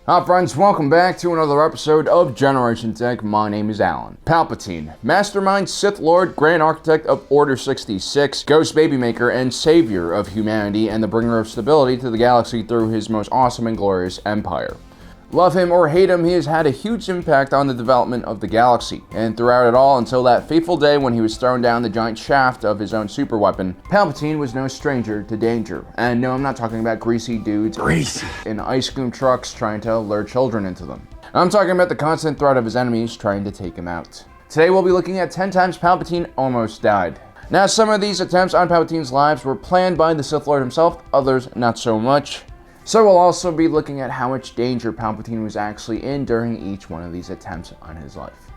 Hi friends, welcome back to another episode of Generation Tech. My name is Alan. Palpatine, Mastermind, Sith Lord, Grand Architect of Order 66, Ghost Babymaker, and Savior of humanity, and the bringer of stability to the galaxy through his most awesome and glorious empire. Love him or hate him, he has had a huge impact on the development of the galaxy, and throughout it all until that fateful day when he was thrown down the giant shaft of his own superweapon, Palpatine was no stranger to danger. And no, I'm not talking about greasy dudes in ice cream trucks trying to lure children into them. I'm talking about the constant threat of his enemies trying to take him out. Today we'll be looking at 10 times Palpatine almost died. Now, some of these attempts on Palpatine's lives were planned by the Sith Lord himself, others not so much. So we'll also be looking at how much danger Palpatine was actually in during each one of these attempts on his life.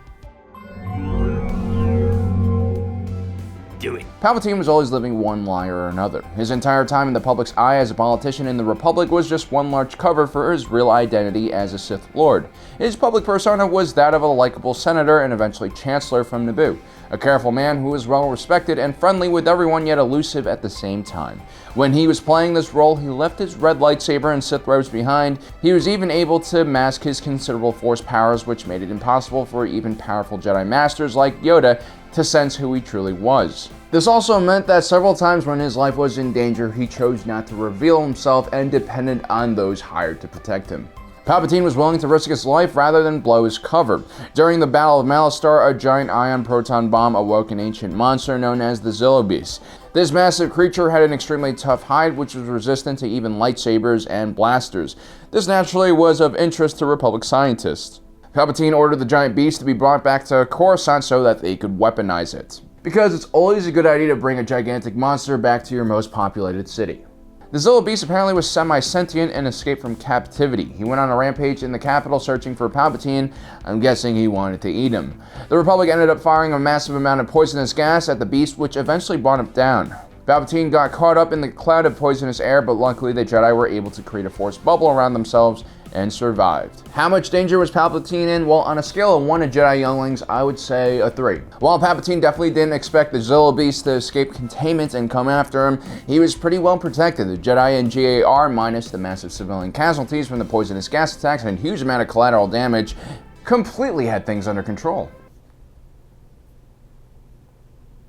Palpatine was always living one lie or another. His entire time in the public's eye as a politician in the Republic was just one large cover for his real identity as a Sith Lord. His public persona was that of a likable senator and eventually Chancellor from Naboo, a careful man who was well respected and friendly with everyone yet elusive at the same time. When he was playing this role, he left his red lightsaber and Sith robes behind. He was even able to mask his considerable Force powers, which made it impossible for even powerful Jedi Masters like Yoda to sense who he truly was. This also meant that several times when his life was in danger, he chose not to reveal himself and depended on those hired to protect him. Palpatine was willing to risk his life rather than blow his cover. During the Battle of Malastare, a giant ion proton bomb awoke an ancient monster known as the Zillo beast. This massive creature had an extremely tough hide which was resistant to even lightsabers and blasters. This naturally was of interest to Republic scientists. Palpatine ordered the giant beast to be brought back to Coruscant so that they could weaponize it. Because it's always a good idea to bring a gigantic monster back to your most populated city. The Zillo beast apparently was semi-sentient and escaped from captivity. He went on a rampage in the capital searching for Palpatine. I'm guessing he wanted to eat him. The Republic ended up firing a massive amount of poisonous gas at the beast, which eventually brought him down. Palpatine got caught up in the cloud of poisonous air, but luckily the Jedi were able to create a force bubble around themselves and survived. How much danger was Palpatine in? Well, on a scale of 1 to Jedi younglings, I would say a 3. While Palpatine definitely didn't expect the Zillo beast to escape containment and come after him, he was pretty well protected. The Jedi and GAR, minus the massive civilian casualties from the poisonous gas attacks and huge amount of collateral damage, completely had things under control.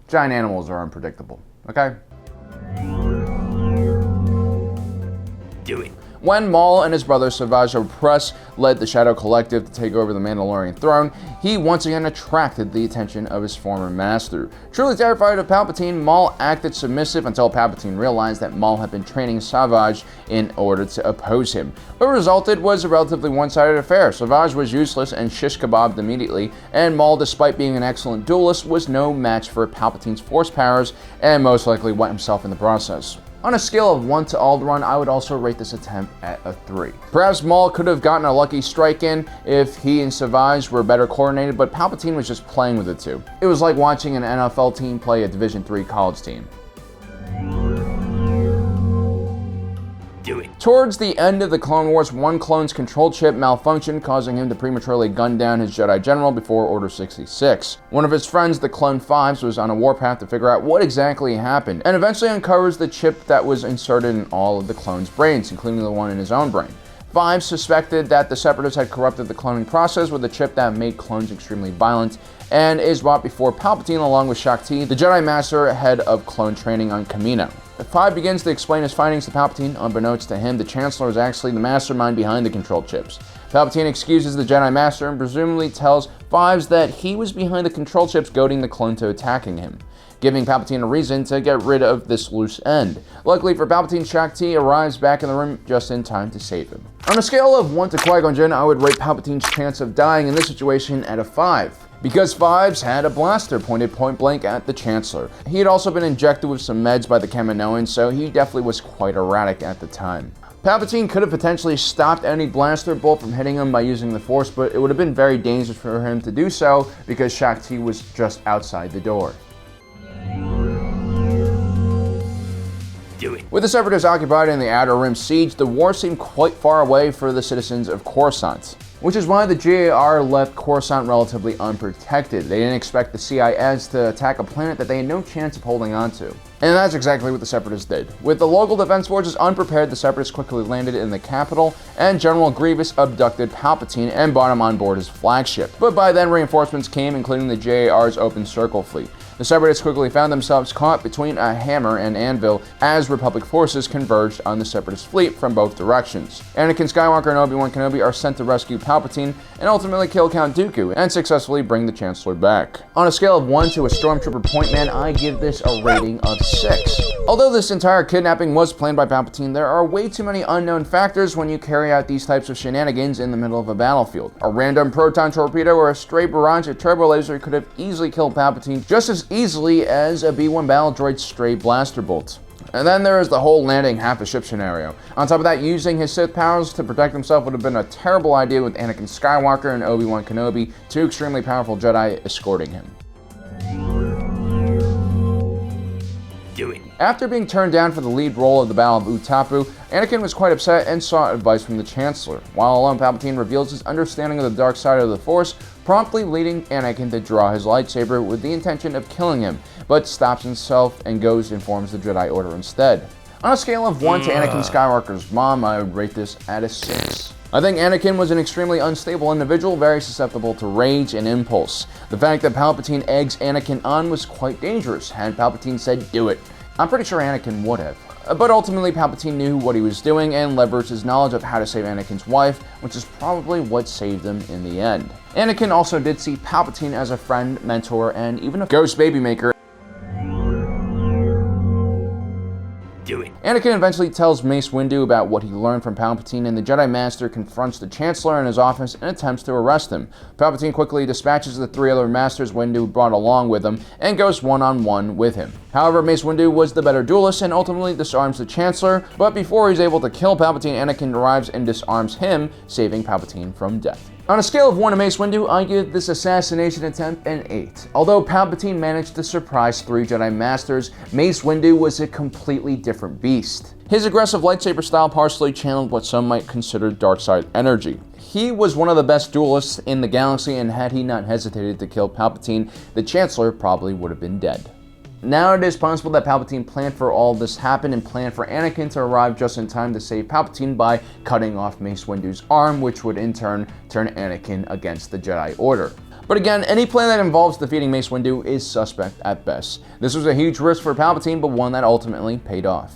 Giant animals are unpredictable, okay? When Maul and his brother Savage Opress led the Shadow Collective to take over the Mandalorian throne, he once again attracted the attention of his former master. Truly terrified of Palpatine, Maul acted submissive until Palpatine realized that Maul had been training Savage in order to oppose him. What resulted was a relatively one-sided affair. Savage was useless and shish kebabbed immediately, and Maul, despite being an excellent duelist, was no match for Palpatine's Force powers and most likely wet himself in the process. On a scale of 1 to Alderaan, I would also rate this attempt at a 3. Perhaps Maul could have gotten a lucky strike in if he and Savage were better coordinated, but Palpatine was just playing with it too. It was like watching an NFL team play a Division III college team. Towards the end of the Clone Wars, one clone's control chip malfunctioned, causing him to prematurely gun down his Jedi General before Order 66. One of his friends, the Clone Fives, was on a warpath to figure out what exactly happened, and eventually uncovers the chip that was inserted in all of the clones' brains, including the one in his own brain. Fives suspected that the Separatists had corrupted the cloning process with a chip that made clones extremely violent, and is brought before Palpatine along with Shakti, the Jedi Master head of clone training on Kamino. Five begins to explain his findings to Palpatine. Unbeknownst to him, the Chancellor is actually the mastermind behind the control chips. Palpatine excuses the Jedi Master and presumably tells Fives that he was behind the control chips, goading the clone to attacking him, giving Palpatine a reason to get rid of this loose end. Luckily for Palpatine, Shakti arrives back in the room just in time to save him. On a scale of 1 to Qui-Gon Jinn, I would rate Palpatine's chance of dying in this situation at a 5. Because Fives had a blaster pointed point blank at the Chancellor. He had also been injected with some meds by the Kaminoans, so he definitely was quite erratic at the time. Palpatine could have potentially stopped any blaster bolt from hitting him by using the Force, but it would have been very dangerous for him to do so because Shakti was just outside the door. With the Separatists occupied in the Outer Rim siege, the war seemed quite far away for the citizens of Coruscant, which is why the GAR left Coruscant relatively unprotected. They didn't expect the CIS to attack a planet that they had no chance of holding on to. And that's exactly what the Separatists did. With the local defense forces unprepared, the Separatists quickly landed in the capital, and General Grievous abducted Palpatine and brought him on board his flagship. But by then, reinforcements came, including the JAR's Open Circle fleet. The Separatists quickly found themselves caught between a hammer and anvil as Republic forces converged on the Separatist fleet from both directions. Anakin Skywalker and Obi-Wan Kenobi are sent to rescue Palpatine and ultimately kill Count Dooku and successfully bring the Chancellor back. On a scale of 1 to a Stormtrooper point man, I give this a rating of 6. Although this entire kidnapping was planned by Palpatine, there are way too many unknown factors when you carry out these types of shenanigans in the middle of a battlefield. A random proton torpedo or a stray barrage of turbo laser could have easily killed Palpatine just as easily as a B-1 battle droid's stray blaster bolt. And then there is the whole landing half a ship scenario. On top of that, using his Sith powers to protect himself would have been a terrible idea with Anakin Skywalker and Obi-Wan Kenobi, two extremely powerful Jedi, escorting him. After being turned down for the lead role of the Battle of Utapu, Anakin was quite upset and sought advice from the Chancellor. While alone, Palpatine reveals his understanding of the dark side of the Force, promptly leading Anakin to draw his lightsaber with the intention of killing him, but stops himself and goes and forms the Jedi Order instead. On a scale of 1 to Anakin Skywalker's mom, I would rate this at a 6. I think Anakin was an extremely unstable individual, very susceptible to rage and impulse. The fact that Palpatine eggs Anakin on was quite dangerous. Had Palpatine said, "Do it," I'm pretty sure Anakin would have. But ultimately, Palpatine knew what he was doing and leveraged his knowledge of how to save Anakin's wife, which is probably what saved him in the end. Anakin also did see Palpatine as a friend, mentor, and even a ghost baby maker. Anakin eventually tells Mace Windu about what he learned from Palpatine, and the Jedi Master confronts the Chancellor in his office and attempts to arrest him. Palpatine quickly dispatches the 3 other Masters Windu brought along with him and goes one-on-one with him. However, Mace Windu was the better duelist and ultimately disarms the Chancellor, but before he's able to kill Palpatine, Anakin arrives and disarms him, saving Palpatine from death. On a scale of 1 to Mace Windu, I give this assassination attempt an 8. Although Palpatine managed to surprise 3 Jedi Masters, Mace Windu was a completely different beast. His aggressive lightsaber style partially channeled what some might consider dark side energy. He was one of the best duelists in the galaxy, and had he not hesitated to kill Palpatine, the Chancellor probably would have been dead. Now it is possible that Palpatine planned for all this happen and planned for Anakin to arrive just in time to save Palpatine by cutting off Mace Windu's arm, which would in turn turn Anakin against the Jedi Order. But again, any plan that involves defeating Mace Windu is suspect at best. This was a huge risk for Palpatine, but one that ultimately paid off.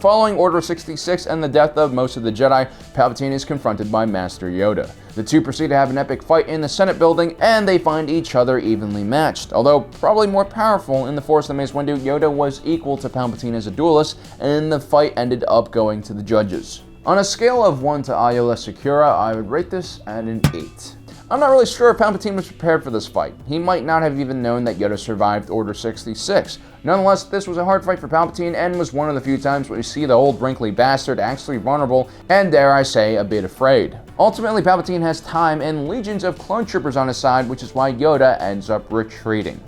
Following Order 66 and the death of most of the Jedi, Palpatine is confronted by Master Yoda. The two proceed to have an epic fight in the Senate building, and they find each other evenly matched. Although probably more powerful in the Force than Mace Windu, Yoda was equal to Palpatine as a duelist, and the fight ended up going to the judges. On a scale of 1 to Ayola Secura, I would rate this at an 8. I'm not really sure if Palpatine was prepared for this fight. He might not have even known that Yoda survived Order 66. Nonetheless, this was a hard fight for Palpatine and was one of the few times we see the old wrinkly bastard actually vulnerable and, dare I say, a bit afraid. Ultimately, Palpatine has time and legions of clone troopers on his side, which is why Yoda ends up retreating.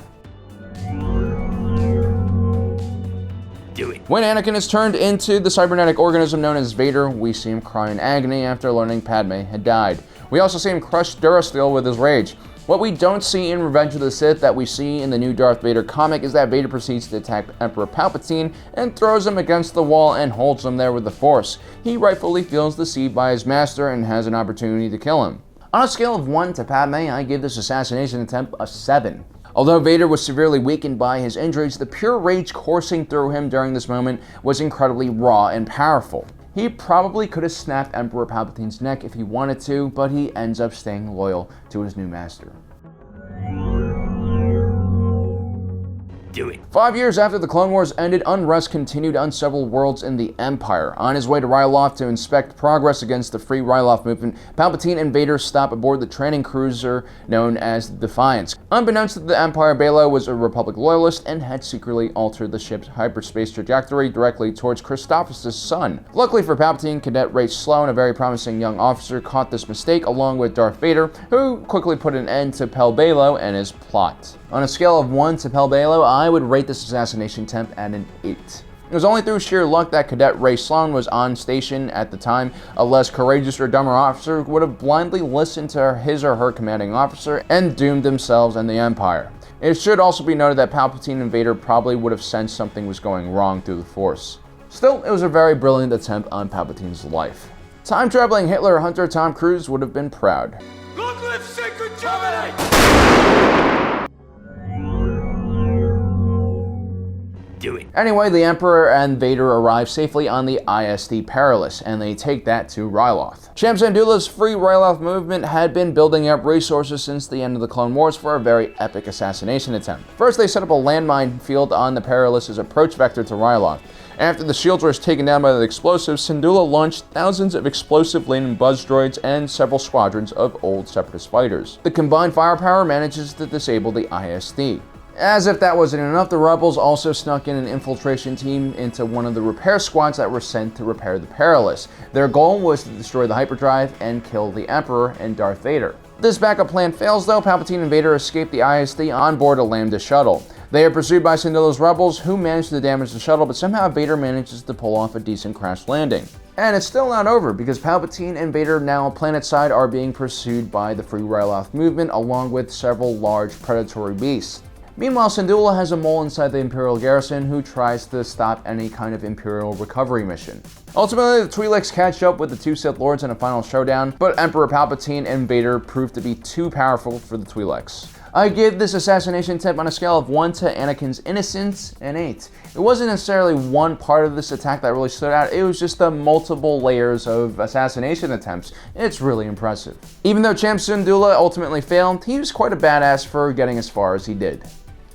When Anakin is turned into the cybernetic organism known as Vader, we see him cry in agony after learning Padme had died. We also see him crush Durasteel with his rage. What we don't see in Revenge of the Sith that we see in the new Darth Vader comic is that Vader proceeds to attack Emperor Palpatine and throws him against the wall and holds him there with the Force. He rightfully feels deceived by his master and has an opportunity to kill him. On a scale of 1 to Padme, I give this assassination attempt a 7. Although Vader was severely weakened by his injuries, the pure rage coursing through him during this moment was incredibly raw and powerful. He probably could have snapped Emperor Palpatine's neck if he wanted to, but he ends up staying loyal to his new master. 5 years after the Clone Wars ended, unrest continued on several worlds in the Empire. On his way to Ryloth to inspect progress against the Free Ryloth movement, Palpatine and Vader stop aboard the training cruiser known as Defiance. Unbeknownst to the Empire, Bela was a Republic loyalist and had secretly altered the ship's hyperspace trajectory directly towards Christophus' sun. Luckily for Palpatine, Cadet Ray Sloan, a very promising young officer, caught this mistake along with Darth Vader, who quickly put an end to Pel Belo and his plot. On a scale of 1 to Pel Belo, I would rate this assassination attempt at an 8. It was only through sheer luck that Cadet Ray Sloan was on station at the time. A less courageous or dumber officer would have blindly listened to his or her commanding officer and doomed themselves and the Empire. It should also be noted that Palpatine and Vader probably would have sensed something was going wrong through the Force. Still, it was a very brilliant attempt on Palpatine's life. Time-traveling Hitler hunter Tom Cruise would have been proud. Long live sacred terminate! Do it. Anyway, the Emperor and Vader arrive safely on the ISD Perilous, and they take that to Ryloth. Cham Syndulla's Free Ryloth movement had been building up resources since the end of the Clone Wars for a very epic assassination attempt. First, they set up a landmine field on the Perilous' approach vector to Ryloth. After the shields were taken down by the explosives, Syndulla launched thousands of explosive-laden buzz droids and several squadrons of old Separatist fighters. The combined firepower manages to disable the ISD. As if that wasn't enough, the rebels also snuck in an infiltration team into one of the repair squads that were sent to repair the Perilous. Their goal was to destroy the hyperdrive and kill the Emperor and Darth Vader. This backup plan fails though. Palpatine and Vader escape the ISD on board a Lambda shuttle. They are pursued by Syndulla's rebels, who manage to damage the shuttle, but somehow Vader manages to pull off a decent crash landing. And it's still not over, because Palpatine and Vader, now planetside, are being pursued by the Free Ryloth movement, along with several large predatory beasts. Meanwhile, Syndulla has a mole inside the Imperial garrison who tries to stop any kind of Imperial recovery mission. Ultimately, the Twi'leks catch up with the two Sith Lords in a final showdown, but Emperor Palpatine and Vader prove to be too powerful for the Twi'leks. I give this assassination attempt on a scale of 1 to Anakin's innocence an 8. It wasn't necessarily one part of this attack that really stood out, it was just the multiple layers of assassination attempts. It's really impressive. Even though Cham Syndulla ultimately failed, he was quite a badass for getting as far as he did.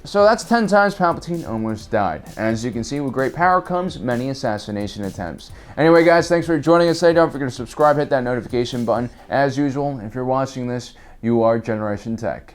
So that's 10 times Palpatine almost died. And as you can see, with great power comes many assassination attempts. Anyway guys, thanks for joining us today. Don't forget to subscribe, hit that notification button. As usual, if you're watching this, you are Generation Tech.